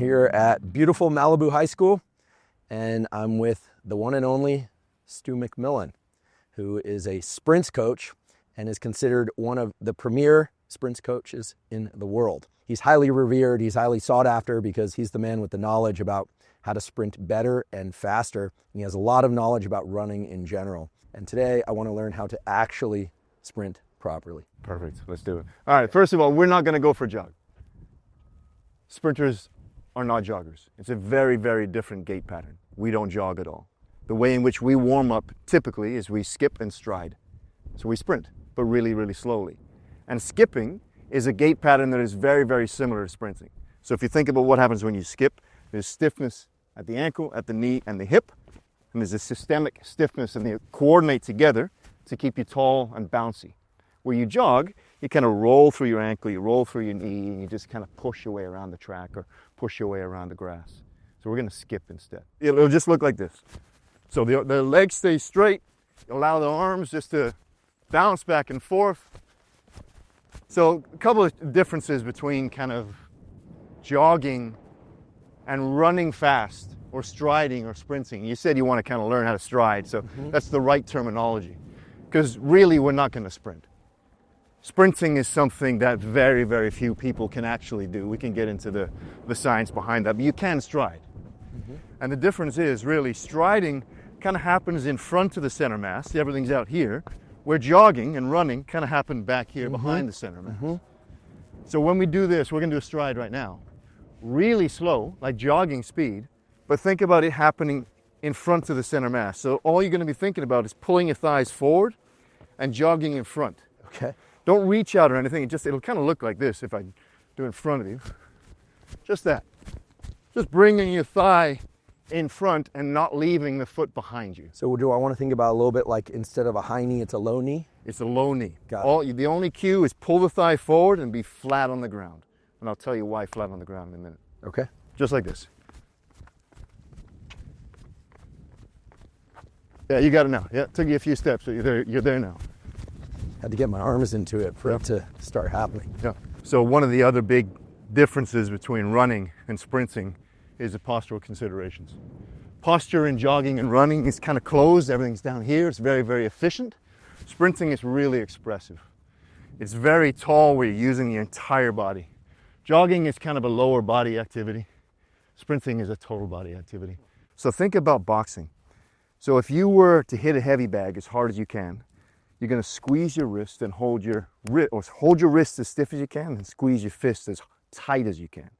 here at beautiful Malibu High School, and I'm with the one and only Stu McMillan, who is a sprints coach and is considered one of the premier sprints coaches in the world. He's highly revered, he's highly sought after because he's the man with the knowledge about how to sprint better and faster. And he has a lot of knowledge about running in general. And today I want to learn how to actually sprint properly. Perfect, let's do it. All right, first of all, we're not gonna go for a jog. Sprinters are not joggers. It's a very, very different gait pattern. We don't jog at all. The way in which we warm up typically is we skip and stride. So we sprint, but really, really slowly. And skipping is a gait pattern that is very, very similar to sprinting. So if you think about what happens when you skip, there's stiffness at the ankle, at the knee, and the hip. And there's a systemic stiffness, and they coordinate together to keep you tall and bouncy. Where you jog, you kind of roll through your ankle, you roll through your knee, and you just kind of push your way around the track or push your way around the grass. So we're going to skip instead. It'll just look like this. So the legs stay straight. You allow the arms just to bounce back and forth. So a couple of differences between kind of jogging and running fast or striding or sprinting. You said you want to kind of learn how to stride, so that's the right terminology. Because really we're not going to sprint. Sprinting is something that very, very few people can actually do. We can get into the science behind that, but you can stride. And the difference is really striding kind of happens in front of the center mass. Everything's out here. Where jogging and running kind of happen back here behind the center mass. So when we do this, we're going to do a stride right now. Really slow, like jogging speed, but think about it happening in front of the center mass. So all you're going to be thinking about is pulling your thighs forward and jogging in front. Okay. Don't reach out or anything. It'll kind of look like this if I do it in front of you. Just that. Just bringing your thigh in front and not leaving the foot behind you. So do I want to think about a little bit like instead of a high knee, it's a low knee? It's a low knee. Got it. The only cue is pull the thigh forward and be flat on the ground. And I'll tell you why flat on the ground in a minute. Okay. Just like this. Yeah, you got it now. Yeah, it took you a few steps, but you're there now. Had to get my arms into it for it to start happening. Yeah. So one of the other big differences between running and sprinting is the postural considerations. Posture in jogging and running is kind of closed. Everything's down here. It's very, very efficient. Sprinting is really expressive. It's very tall where you're using your entire body. Jogging is kind of a lower body activity. Sprinting is a total body activity. So think about boxing. So if you were to hit a heavy bag as hard as you can, you're going to squeeze your wrist and hold your wrist as stiff as you can and squeeze your fist as tight as you can.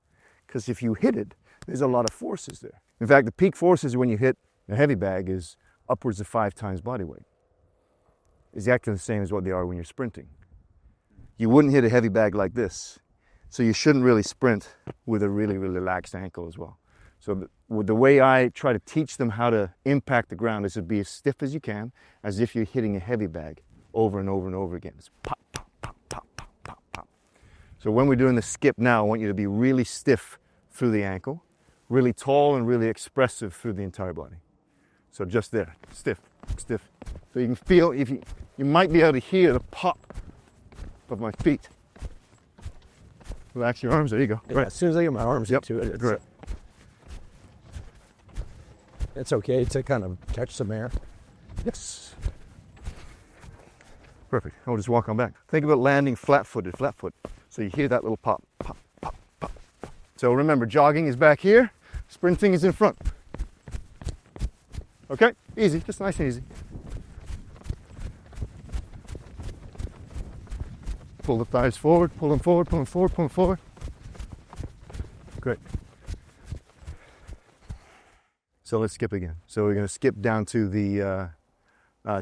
Because if you hit it, there's a lot of forces there. In fact, the peak forces when you hit a heavy bag is upwards of 5 times body weight. Exactly the same as what they are when you're sprinting. You wouldn't hit a heavy bag like this, so you shouldn't really sprint with a really, really relaxed ankle as well. So the way I try to teach them how to impact the ground is to be as stiff as you can, as if you're hitting a heavy bag over and over and over again. It's pop, pop, pop, pop, pop, pop, pop. So when we're doing the skip now, I want you to be really stiff through the ankle, really tall and really expressive through the entire body. So just there, stiff, stiff. So you can feel, you might be able to hear the pop of my feet. Relax your arms, there you go. Yeah, Right. as soon as I get my arms into it, Great. it's okay to kind of catch some air. Yes. Perfect. I'll just walk on back. Think about landing flat-footed, flat foot. So you hear that little pop, pop, pop, pop, pop. So remember, jogging is back here, sprinting is in front. Okay? Easy, just nice and easy. Pull the thighs forward, pull them forward, pull them forward, pull them forward. Great. So let's skip again. So we're going to skip down to the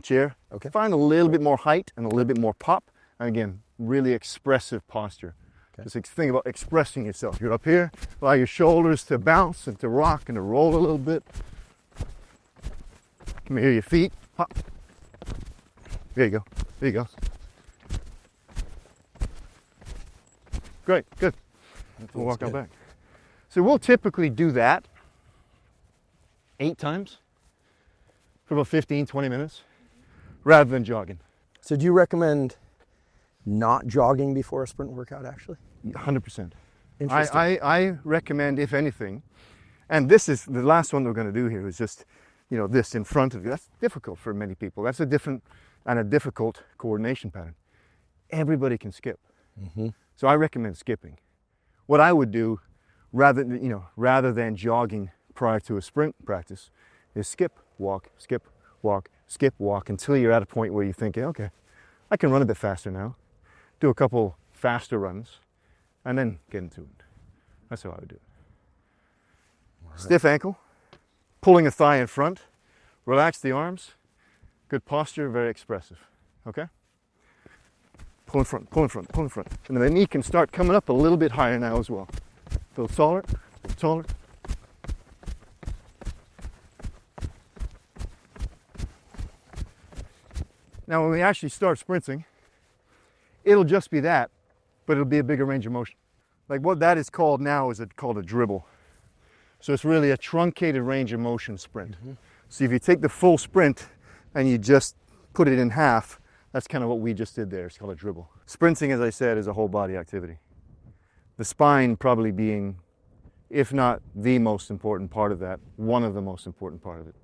chair. Okay. Find a little bit more height and a little bit more pop. And again, really expressive posture. Okay. Just think about expressing yourself. You're up here, allow your shoulders to bounce and to rock and to roll a little bit. Come here, your feet, hop. There you go, there you go. Great, good. We'll walk out back. So we'll typically do that 8 times for about 15, 20 minutes rather than jogging. So do you recommend not jogging before a sprint workout actually? 100%. Interesting. I recommend, if anything, and this is the last one we're going to do here is just, this in front of you. That's difficult for many people. That's a different and a difficult coordination pattern. Everybody can skip. Mm-hmm. So I recommend skipping. What I would do, rather than jogging prior to a sprint practice, is skip, walk, skip, walk until you're at a point where you're thinking, okay, I can run a bit faster now. Do a couple faster runs, and then get into it. That's how I would do it. Right. Stiff ankle, pulling a thigh in front, relax the arms, good posture, very expressive. Okay? Pull in front, pull in front, pull in front. And then the knee can start coming up a little bit higher now as well. A little taller, a little taller. Now when we actually start sprinting, it'll just be that, but it'll be a bigger range of motion. Like what that is called now is called a dribble. So it's really a truncated range of motion sprint. Mm-hmm. So if you take the full sprint and you just put it in half, that's kind of what we just did there. It's called a dribble. Sprinting, as I said, is a whole body activity. The spine probably being, if not the most important part of that, one of the most important part of it.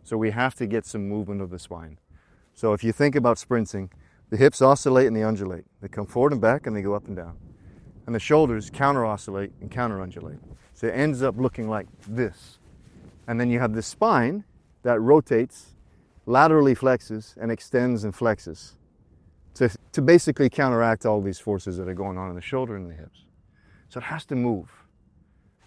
So we have to get some movement of the spine. So if you think about sprinting, the hips oscillate and they undulate. They come forward and back and they go up and down. And the shoulders counter-oscillate and counter-undulate. So it ends up looking like this. And then you have the spine that rotates, laterally flexes, and extends and flexes to basically counteract all these forces that are going on in the shoulder and the hips. So it has to move.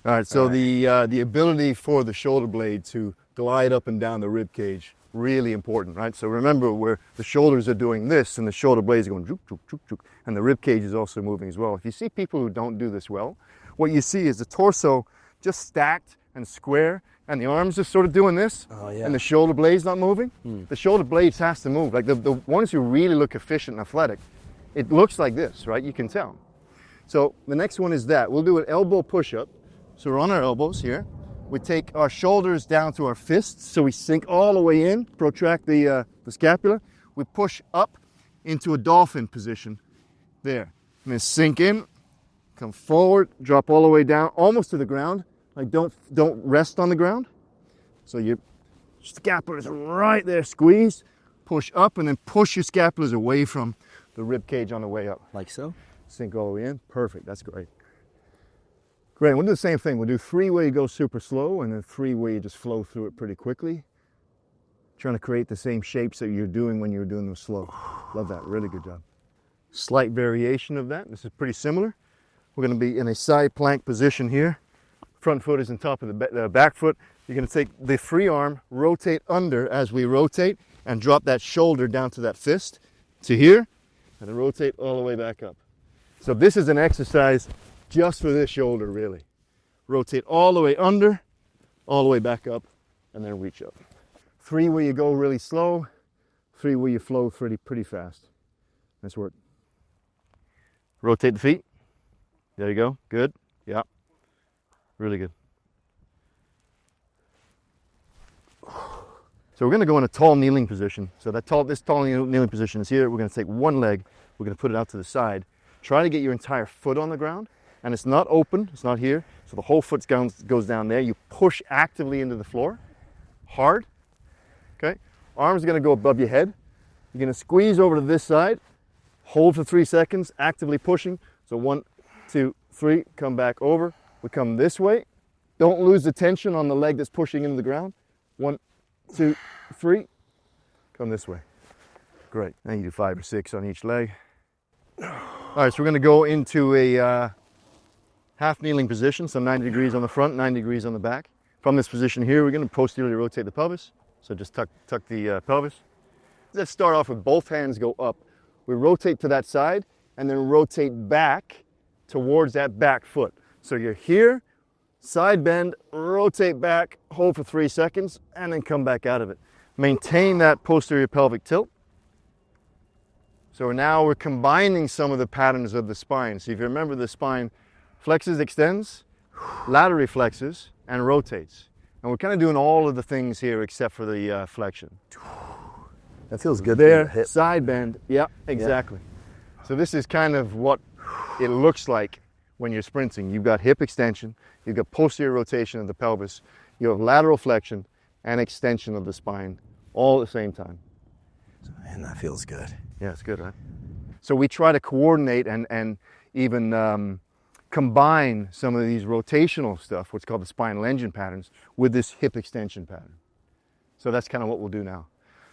All right, so the ability for the shoulder blade to glide up and down the rib cage, really important, right? So remember where the shoulders are doing this and the shoulder blades are going juk, juk, juk, juk, and the rib cage is also moving as well. If you see people who don't do this well, what you see is the torso just stacked and square, and the arms just sort of doing this, and the shoulder blades not moving. The shoulder blades has to move. Like the ones who really look efficient and athletic, it looks like this, right? You can tell. So the next one is that. We'll do an elbow push-up. So we're on our elbows here. We take our shoulders down to our fists, so we sink all the way in, protract the scapula. We push up into a dolphin position there. And then sink in, come forward, drop all the way down, almost to the ground. Like don't rest on the ground. So your scapula is right there, squeeze, push up, and then push your scapulas away from the rib cage on the way up. Like so? Sink all the way in. Perfect, that's great. Great, we'll do the same thing. We'll do 3 where you go super slow, and then 3 where you just flow through it pretty quickly. Trying to create the same shapes that you're doing when you're doing them slow. Love that, really good job. Slight variation of that. This is pretty similar. We're gonna be in a side plank position here. Front foot is on top of the back foot. You're gonna take the free arm, rotate under as we rotate, and drop that shoulder down to that fist, to here, and then rotate all the way back up. So this is an exercise just for this shoulder, really. Rotate all the way under, all the way back up, and then reach up. 3 where you go really slow, 3 where you flow pretty fast. Nice work. Rotate the feet. There you go, good, yeah. Really good. So we're going to go in a tall kneeling position. So this tall kneeling position is here. We're going to take one leg, we're going to put it out to the side. Try to get your entire foot on the ground, and it's not open, it's not here. So the whole foot goes down there. You push actively into the floor, hard, okay? Arms are going to go above your head. You're going to squeeze over to this side, hold for 3 seconds, actively pushing. So 1, 2, 3, come back over. We come this way. Don't lose the tension on the leg that's pushing into the ground. 1, 2, 3. Come this way. Great. Now you do 5 or 6 on each leg. All right, so we're going to go into a half kneeling position, so 90 degrees on the front, 90 degrees on the back. From this position here, we're going to posteriorly rotate the pelvis. So just tuck the pelvis. Let's start off with both hands go up. We rotate to that side and then rotate back towards that back foot. So you're here, side bend, rotate back, hold for 3 seconds, and then come back out of it. Maintain that posterior pelvic tilt. So now we're combining some of the patterns of the spine. So if you remember, the spine flexes, extends, laterally flexes, and rotates. And we're kind of doing all of the things here except for the flexion. That feels good. There, side bend, yeah, exactly. Yeah. So this is kind of what it looks like when you're sprinting. You've got hip extension, you've got posterior rotation of the pelvis, you have lateral flexion and extension of the spine all at the same time. Man, that feels good. Yeah, it's good, right? So we try to coordinate and even combine some of these rotational stuff, what's called the spinal engine patterns, with this hip extension pattern. So that's kind of what we'll do now.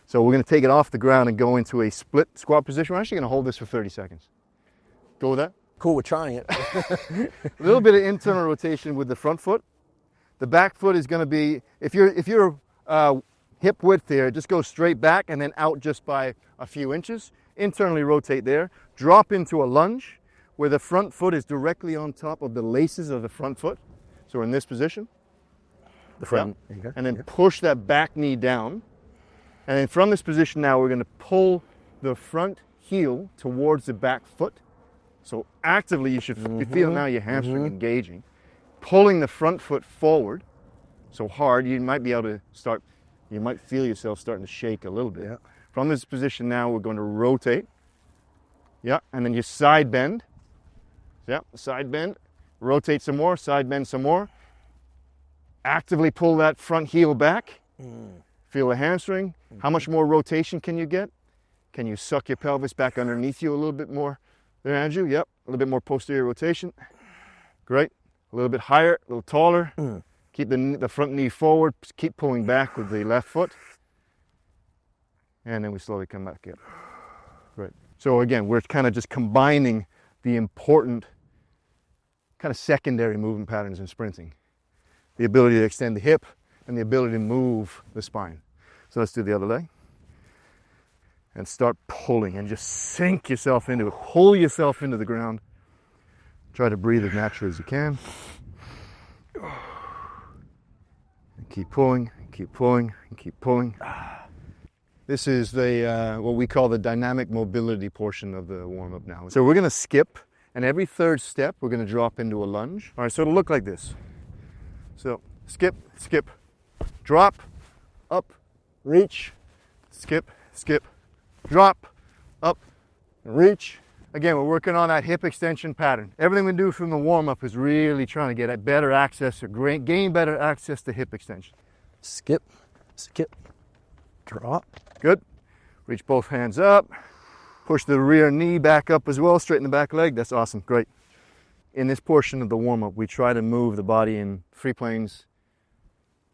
So we're going to take it off the ground and go into a split squat position. We're actually going to hold this for 30 seconds. Go with that? Cool with trying it. A little bit of internal rotation with the front foot. The back foot is going to be, if you're hip width here, just go straight back and then out just by a few inches. Internally rotate there. Drop into a lunge where the front foot is directly on top of the laces of the front foot. So we're in this position. The front. Yep. Okay. And then push that back knee down. And then from this position now, we're going to pull the front heel towards the back foot. So actively, you should you feel now your hamstring engaging. Pulling the front foot forward so hard, you might be able to start, you might feel yourself starting to shake a little bit. Yeah. From this position now, we're going to rotate. Yeah, and then you side bend. Yeah, side bend. Rotate some more, side bend some more. Actively pull that front heel back. Feel the hamstring. How much more rotation can you get? Can you suck your pelvis back underneath you a little bit more there, Andrew? Yep, a little bit more posterior rotation. Great. A little bit higher, a little taller. Keep the front knee forward. Keep pulling back with the left foot. And then we slowly come back up. Great. So again, we're kind of just combining the important kind of secondary movement patterns in sprinting. The ability to extend the hip and the ability to move the spine. So let's do the other leg. And start pulling and just sink yourself into it. Pull yourself into the ground. Try to breathe as naturally as you can. And keep pulling, keep pulling, and keep pulling. This is the what we call the dynamic mobility portion of the warm-up now. So we're going to skip, and every third step we're going to drop into a lunge. All right, so it'll look like this. So skip, skip, drop, up, reach, skip, skip, drop, up, reach. Again, we're working on that hip extension pattern. Everything we do from the warm-up is really trying to get better access or gain better access to hip extension. Skip, skip, drop. Good. Reach both hands up. Push the rear knee back up as well. Straighten the back leg. That's awesome. Great. In this portion of the warm-up, we try to move the body in 3 planes,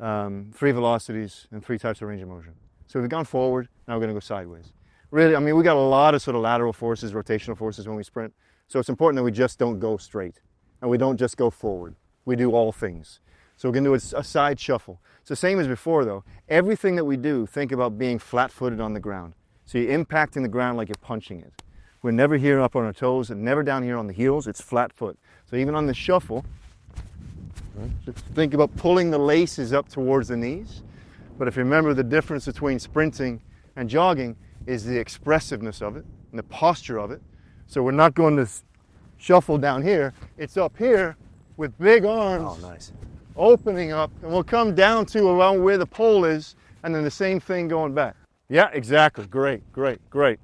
3 velocities, and 3 types of range of motion. So we've gone forward. Now we're going to go sideways. Really, I mean, we got a lot of sort of lateral forces, rotational forces when we sprint. So it's important that we just don't go straight. And we don't just go forward. We do all things. So we're going to do a side shuffle. It's the same as before, though. Everything that we do, think about being flat-footed on the ground. So you're impacting the ground like you're punching it. We're never here up on our toes and never down here on the heels. It's flat foot. So even on the shuffle, just think about pulling the laces up towards the knees. But if you remember, the difference between sprinting and jogging is the expressiveness of it and the posture of it. So we're not going to shuffle down here. It's up here with big arms. Oh, nice. Opening up, and we'll come down to around where the pole is, and then the same thing going back. Yeah, exactly. Great, great, great.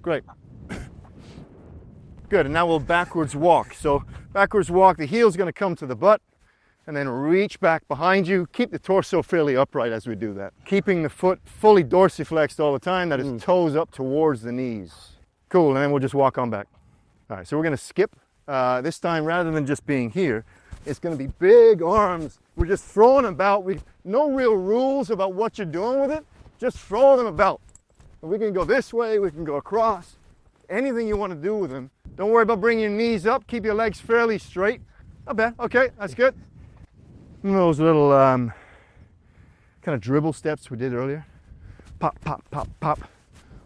Great. Good, and now we'll backwards walk. So backwards walk, the heel's going to come to the butt, and then reach back behind you. Keep the torso fairly upright as we do that. Keeping the foot fully dorsiflexed all the time, that is toes up towards the knees. Cool, and then we'll just walk on back. All right, so we're going to skip. This time, rather than just being here, it's going to be big arms. We're just throwing them about. No real rules about what you're doing with it. Just throw them about. And we can go this way. We can go across. Anything you want to do with them. Don't worry about bringing your knees up. Keep your legs fairly straight. Not bad. Okay, that's good. And those little kind of dribble steps we did earlier. Pop, pop, pop, pop.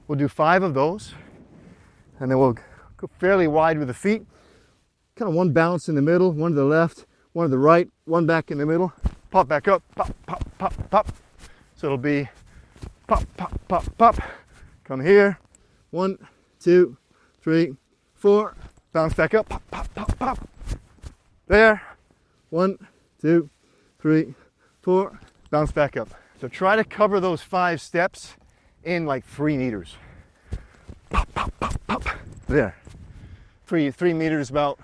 We'll do 5 of those. And then we'll go fairly wide with the feet. Kind of one bounce in the middle, one to the left, one to the right, one back in the middle. Pop back up, pop, pop, pop, pop. So it'll be pop, pop, pop, pop. Come here. 1, 2, 3, 4. Bounce back up, pop, pop, pop, pop. There. 1, 2, 3, 4. Bounce back up. So try to cover those 5 steps in like 3 meters. Pop, pop, pop, pop. there. 3 meters, about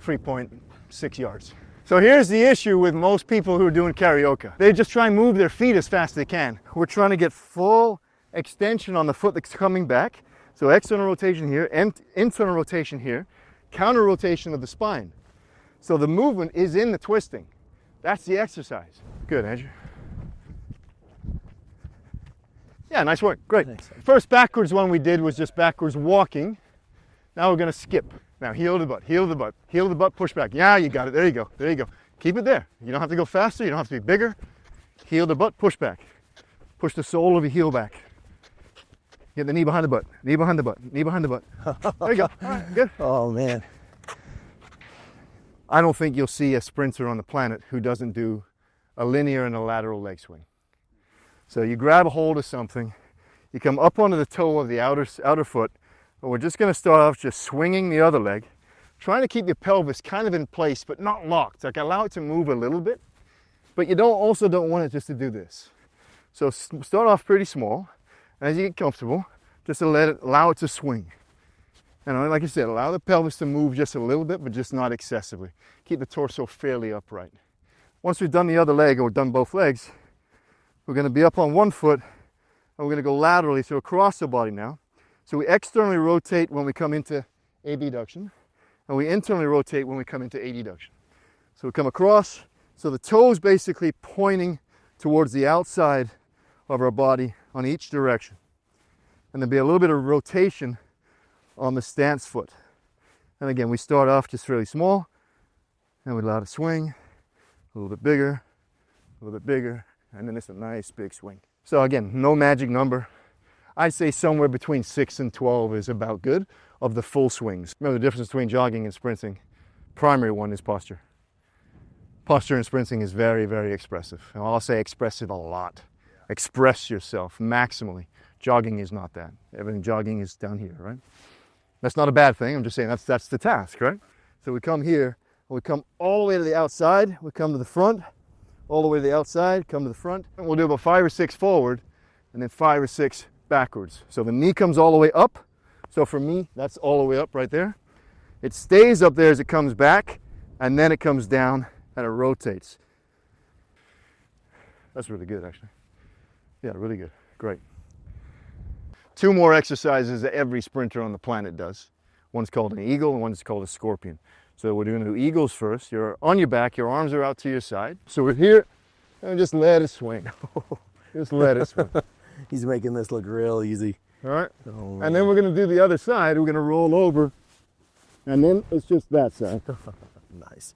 3.6 yards. So here's the issue with most people who are doing karaoke. They just try and move their feet as fast as they can. We're trying to get full extension on the foot that's coming back. So external rotation here, and internal rotation here, counter rotation of the spine. So the movement is in the twisting. That's the exercise. Good, Andrew. Yeah, nice work, great. Thanks. First backwards one we did was just backwards walking. Now we're gonna skip. Now heel the butt, heel the butt, heel the butt, push back. Yeah, you got it, there you go, there you go. Keep it there. You don't have to go faster, you don't have to be bigger. Heel the butt, push back. Push the sole of your heel back. Get the knee behind the butt, knee behind the butt, knee behind the butt. There you go, all right, good. Oh man. I don't think you'll see a sprinter on the planet who doesn't do a linear and a lateral leg swing. So you grab a hold of something, you come up onto the toe of the outer foot, and we're just going to start off just swinging the other leg, trying to keep your pelvis kind of in place but not locked. Like allow it to move a little bit, but you also don't want it just to do this. So start off pretty small, and as you get comfortable, just to allow it to swing. And like I said, allow the pelvis to move just a little bit, but just not excessively. Keep the torso fairly upright. Once we've done the other leg, or we've done both legs, we're going to be up on one foot, and we're going to go laterally, so across the body now. So we externally rotate when we come into abduction, and we internally rotate when we come into adduction. So we come across, so the toes basically pointing towards the outside of our body on each direction. And there'll be a little bit of rotation on the stance foot. And again, we start off just fairly small, and we allow it to swing, a little bit bigger, a little bit bigger, and then it's a nice big swing. So again, no magic number. I'd say somewhere between 6 and 12 is about good of the full swings. Remember the difference between jogging and sprinting? Primary one is posture. Posture in sprinting is very, very expressive. And I'll say expressive a lot. Express yourself maximally. Jogging is not that. Everything jogging is down here, right? That's not a bad thing. I'm just saying that's the task, right? So we come here, and we come all the way to the outside. We come to the front, all the way to the outside, come to the front. And we'll do about 5 or 6 forward, and then 5 or 6 backwards. So the knee comes all the way up. So for me, that's all the way up right there. It stays up there as it comes back, and then it comes down and it rotates. That's really good, actually. Yeah, really good. Great. 2 more exercises that every sprinter on the planet does. One's called an eagle and one's called a scorpion. So we're going to do eagles first. You're on your back, your arms are out to your side. So we're here, and just let it swing. Just let it swing. He's making this look real easy. All right. Oh, and then we're going to do the other side. We're going to roll over, and then it's just that side. Nice.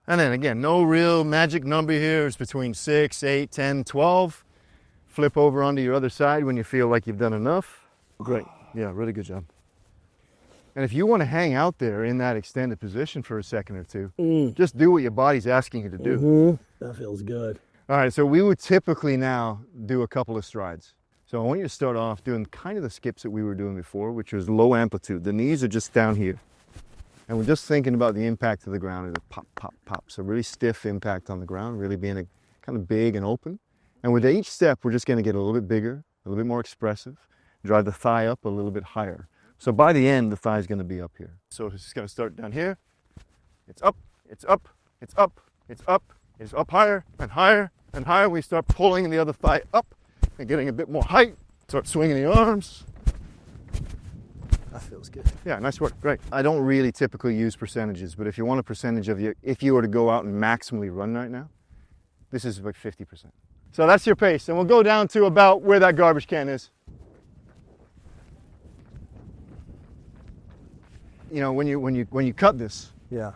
And then again, no real magic number here. It's between 6, 8, 10, 12. Flip over onto your other side when you feel like you've done enough. Great. Yeah, really good job. And if you want to hang out there in that extended position for a second or two, just do what your body's asking you to do. That feels good. All right, so we would typically now do a couple of strides. So I want you to start off doing kind of the skips that we were doing before, which was low amplitude. The knees are just down here. And we're just thinking about the impact of the ground and the pop, pop, pop. So really stiff impact on the ground, really being a kind of big and open. And with each step, we're just going to get a little bit bigger, a little bit more expressive, drive the thigh up a little bit higher. So by the end, the thigh is going to be up here. So it's just going to start down here. It's up, it's up, it's up, it's up, it's up higher and higher and higher. We start pulling the other thigh up and getting a bit more height. Start swinging the arms. That feels good. Yeah, nice work, great. I don't really typically use percentages, but if you want a percentage of if you were to go out and maximally run right now, this is like 50%. So that's your pace, and we'll go down to about where that garbage can is. You know, when you cut this, Yeah.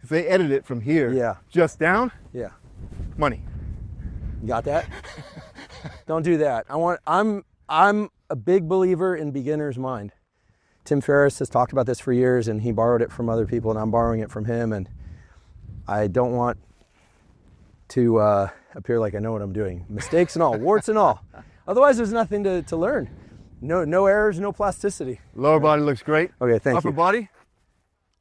if they edit it from here, Yeah. just down, Yeah. money. You got that? Don't do that. I'm a big believer in beginner's mind. Tim Ferriss has talked about this for years, and he borrowed it from other people, and I'm borrowing it from him, and I don't want to appear like I know what I'm doing. Mistakes and all, warts and all. Otherwise, there's nothing to learn. No errors, no plasticity. Lower body looks great. Okay, thank Upper you. body,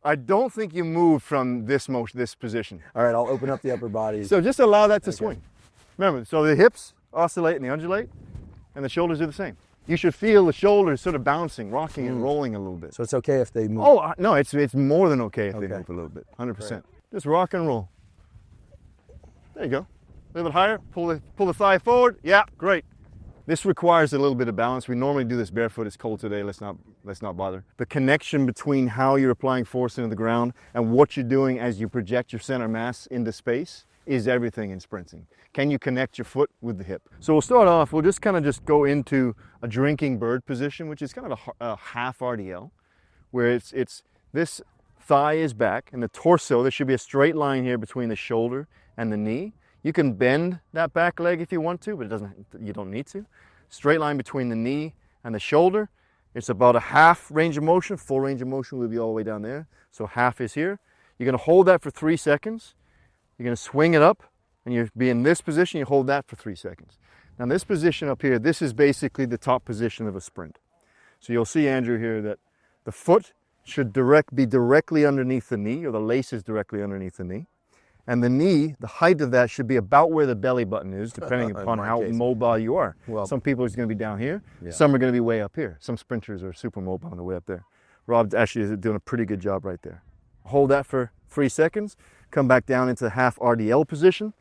I don't think you move from this position. All right, I'll open up the upper body. So just allow that to swing. Remember, so the hips oscillate and they undulate, and the shoulders do the same. you should feel the shoulders sort of bouncing, rocking and rolling a little bit. So it's okay if they move? Oh, no, it's more than okay if they move a little bit, 100%. Right. Just rock and roll. There you go. A little bit higher, pull the thigh forward. Yeah, great. This requires a little bit of balance. We normally do this barefoot. It's cold today. Let's not bother. The connection between how you're applying force into the ground and what you're doing as you project your center mass into space is everything in sprinting. Can you connect your foot with the hip? So we'll start off, we'll just go into a drinking bird position, which is kind of a half RDL, where it's this thigh is back and the torso, there should be a straight line here between the shoulder and the knee. You can bend that back leg if you want to, but you don't need to. Straight line between the knee and the shoulder. It's about a half range of motion. Full range of motion will be all the way down there. So half is here. You're going to hold that for 3 seconds. You're going to swing it up, and you'll be in this position. You hold that for 3 seconds. Now this position up here, this is basically the top position of a sprint. So you'll see, Andrew, here that the foot should be directly underneath the knee, or the lace is directly underneath the knee. And the knee, the height of that should be about where the belly button is, depending upon how mobile you are. Well, some people are going to be down here. Yeah. Some are going to be way up here. Some sprinters are super mobile on the way up there. Rob actually is doing a pretty good job right there. Hold that for 3 seconds. Come back down into the half RDL position.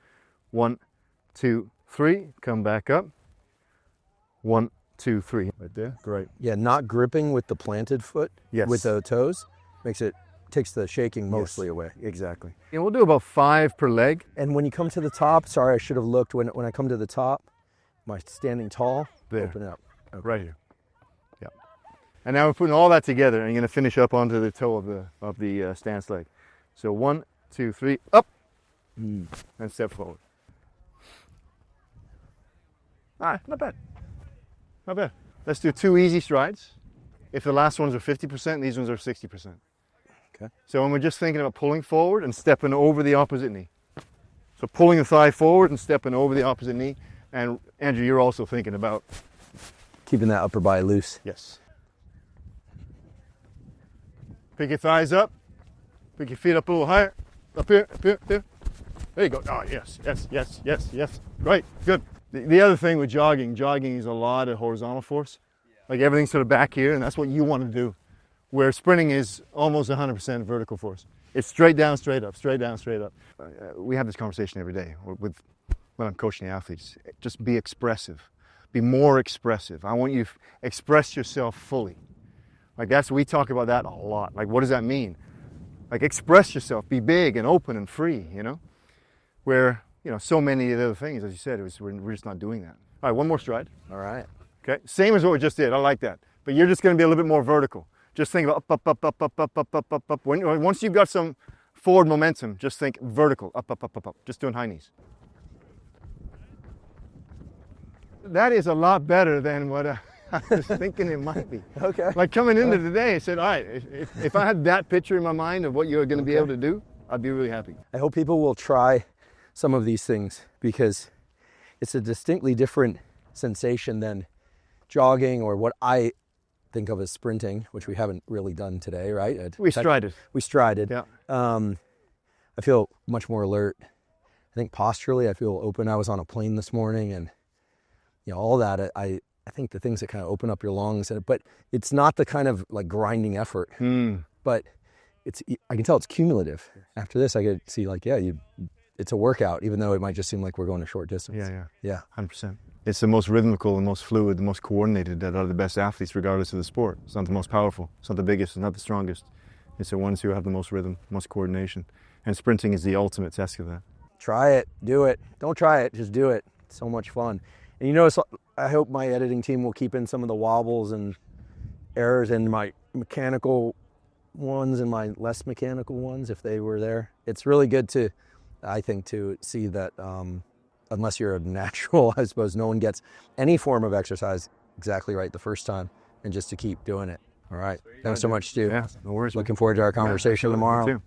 1, 2, 3. Come back up. 1, 2, 3. Right there. Great. Yeah, not gripping with the planted foot. Yes. With the toes takes the shaking mostly away. Exactly. And we'll do about 5 per leg. And when you come to the top, sorry, I should have looked. When I come to the top, am I standing tall? There. Open it up. Okay. Right here. Yeah. And now we're putting all that together, and you're going to finish up onto the toe of the stance leg. So 1, 2, 3, up, and step forward. All right, not bad. Not bad. Let's do 2 easy strides. If the last ones are 50%, these ones are 60%. Okay. So when we're just thinking about pulling forward and stepping over the opposite knee. So pulling the thigh forward and stepping over the opposite knee. And Andrew, you're also thinking about keeping that upper body loose. Yes. Pick your thighs up. Pick your feet up a little higher. Up here, up here, up here. There you go. Oh, yes, yes, yes, yes, yes. Great, good. The other thing with jogging is a lot of horizontal force. Like everything's sort of back here, and that's what you want to do. Where sprinting is almost 100% vertical force. It's straight down, straight up, straight down, straight up. We have this conversation every day when I'm coaching the athletes. Just be expressive. Be more expressive. I want you to express yourself fully. Like we talk about that a lot. Like, what does that mean? Like, express yourself. Be big and open and free, you know? Where, so many of the other things, as you said, we're just not doing that. All right, one more stride. All right. Okay, same as what we just did. I like that. But you're just going to be a little bit more vertical. Just think about up, up, up, up, up, up, up, up, up. Once you've got some forward momentum, just think vertical, up, up, up, up, up. Just doing high knees. That is a lot better than what I was thinking it might be. Okay. Like coming into today, I said, all right, if I had that picture in my mind of what you're going to be able to do, I'd be really happy. I hope people will try some of these things because it's a distinctly different sensation than jogging or what I think of as sprinting, which we haven't really done today, right? We strided. Yeah. I feel much more alert. I think posturally, I feel open. I was on a plane this morning, and all that. I think the things that kind of open up your lungs, but it's not the kind of like grinding effort. But I can tell it's cumulative. After this, I could see it's a workout, even though it might just seem like we're going a short distance. Yeah. 100%. It's the most rhythmical, the most fluid, the most coordinated that are the best athletes, regardless of the sport. It's not the most powerful. It's not the biggest. It's not the strongest. It's the ones who have the most rhythm, most coordination. And sprinting is the ultimate test of that. Try it. Do it. Don't try it. Just do it. It's so much fun. And I hope my editing team will keep in some of the wobbles and errors in my mechanical ones and my less mechanical ones if they were there. It's really good to see that unless you're a natural, I suppose no one gets any form of exercise exactly right the first time, and just to keep doing it. All right. Thanks so much, Stu. Yeah, no worries. Looking forward to our conversation tomorrow. You too.